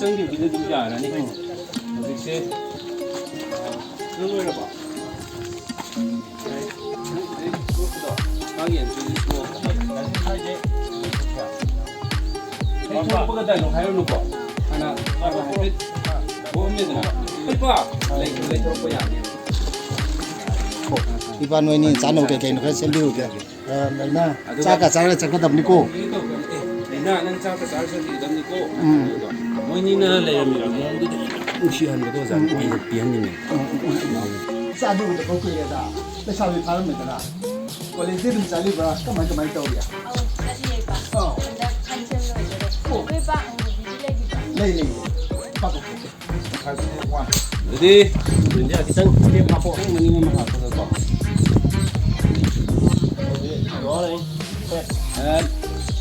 ꯆꯪꯈꯤꯕꯗꯨꯗ ꯑꯗꯨꯝ ꯌꯥꯔꯅꯤ ꯍꯧꯖꯤꯛꯁꯦ ꯅꯪ ꯂꯣꯏꯔꯕꯣ ꯃꯥꯒꯤ ꯑꯦꯟꯇ꯭ꯔꯤꯗꯤ ꯍꯥꯏꯁꯦ ꯊꯣꯛꯄꯒ ꯗꯥꯏꯂꯣꯛ ꯍꯥꯏꯔꯨꯅꯨꯀꯣ ꯍꯥꯟꯅ ꯍꯥꯏꯐꯦꯠ ꯊꯣꯛꯑꯝꯃꯦꯗꯅ ꯂꯩꯊꯣꯔꯛꯄ ꯌꯥꯅꯤ iba noini chano ke ke no sembiu ke laina chaka chara chakadamni ko laina nang chaka chara chakadamni ko moinina leirami mongdu ushi hanbado zan pihanni chadu ko ko ke da pesa bi phar me da college dum chali ba kamai taw ya asi ba da cancel lo de ko ba lei pa ko jadi dia kita game apa mendingan mahal ko and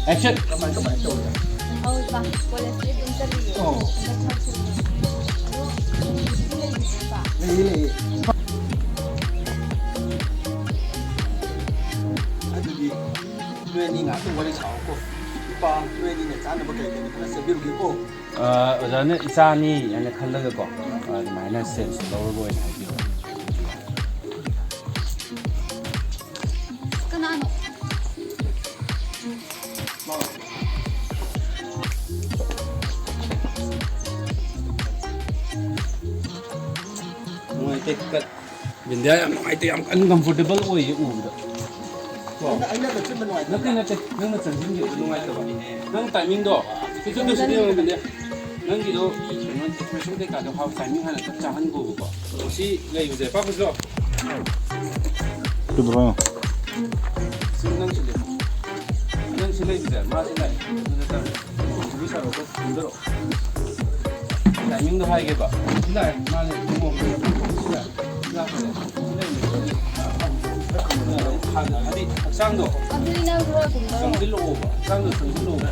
action kamai taw ya oh ba college dum chali oh lei adudi noini nga to wali chao ko ipa noini ne chana ba ke ke sembiu ke ko 어자는 이사니 양에 칼라가 거 마이너스 센스 로로 해 하기로 kanano 뭐 이때 그 민대야 아이때 양 uncomfortable 오이 우다 aina ba chimba no nake nang chanjing ge nungai ta ba nang timing do kisu do sidi yo binde nang gi do non expression de ka do how timing hana ta han go ko si lei use pa bus lo tu bro sim nang si lei use ma si lai ta ji sa ro ko ndro timing do hai ge ba lai ma ne mo lai la 하디 학상도 adina ro dum do 정질로 오고 학상도 정질로 오고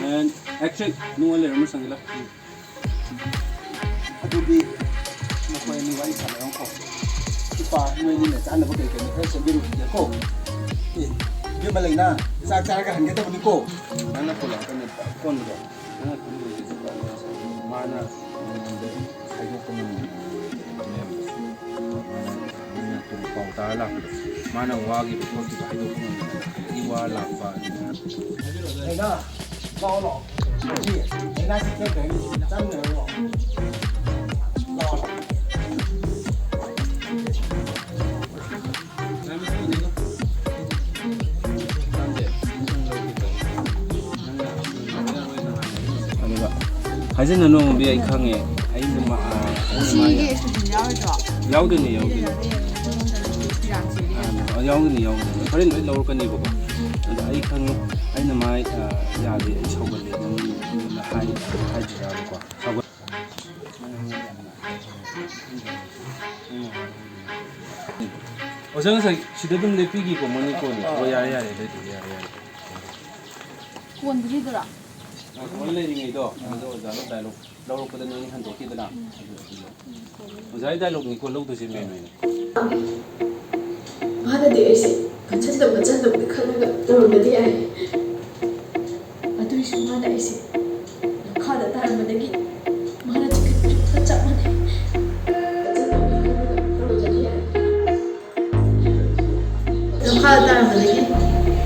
and action nuwa le ramu sangila adudi no ko ni wai sa lang ko ipa noini ne chana ba ke ke sembiu ke ko ये मलेना चा चा का हंगे तो बनी को nana kola kana kon do nana kon do ji ko mana ai ko kon ne mana tu pau ta la mana wa gi ko ti ai do kon i wa la pa này đó lo lo gì này là cái cái chân này lo lo 하지는 너무 비에 강해 아이는 마 시게 수준 야오죠 야우드니 야우드니 그래 너 넣을 거니 보고 근데 아이 강해 아이는 마 야리 서글리 는 하이지라고 서글 어정서 시대금 내 삐기고 뭐니꼬니 야야야 원 드리더라 원래 이게도 저는 다이로 나올 거든 너희 한 도끼더라 저희 다이로 니고 로드지 매매 하나도 이제 간찬도 그러가 들어오는데 아이 아두이 하나 이제 카드 다른 분들이 하나 지금 잡아내 카드 다른 분들이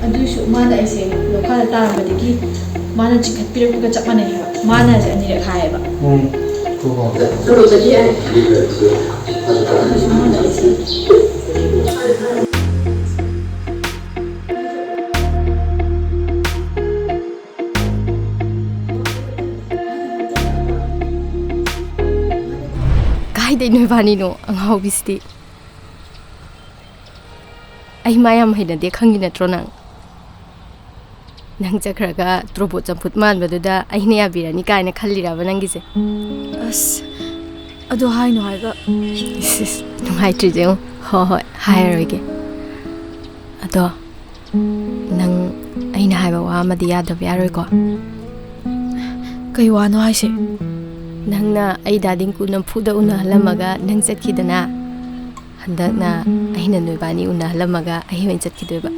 아두이 하나 이제 카드 다른 분들이 mana chikat pirak ka chap mane ha mana ja ni rakha hai ba 그거 ro ja ji ai kai dei noi bani no angau bisti ai mayam haina de khangi na tronang nang chakraga trobo champut man baduda aine abirani kaina khallira banangise as ado hai no hai ga nungai trije ho ho hairoge ado nang aina haiba wa amadi yadab yaroi ko kai wa no hai se ꯅꯪꯅ ꯑꯩ ꯗꯥꯗꯤꯡꯀꯨ ꯅꯝꯐꯨꯗ ꯎꯅꯍꯜꯂꯝꯃꯒ ꯅꯪ ꯆꯠꯈꯤꯗꯅ ꯍꯟꯗꯛꯅ ꯑꯩꯅ ꯅꯣꯏꯕꯥꯅꯤ ꯎꯅꯍꯜꯂꯝꯃꯒ ꯑꯩ ꯑꯣꯏꯅ ꯆꯠꯈꯤꯗꯣꯏꯕ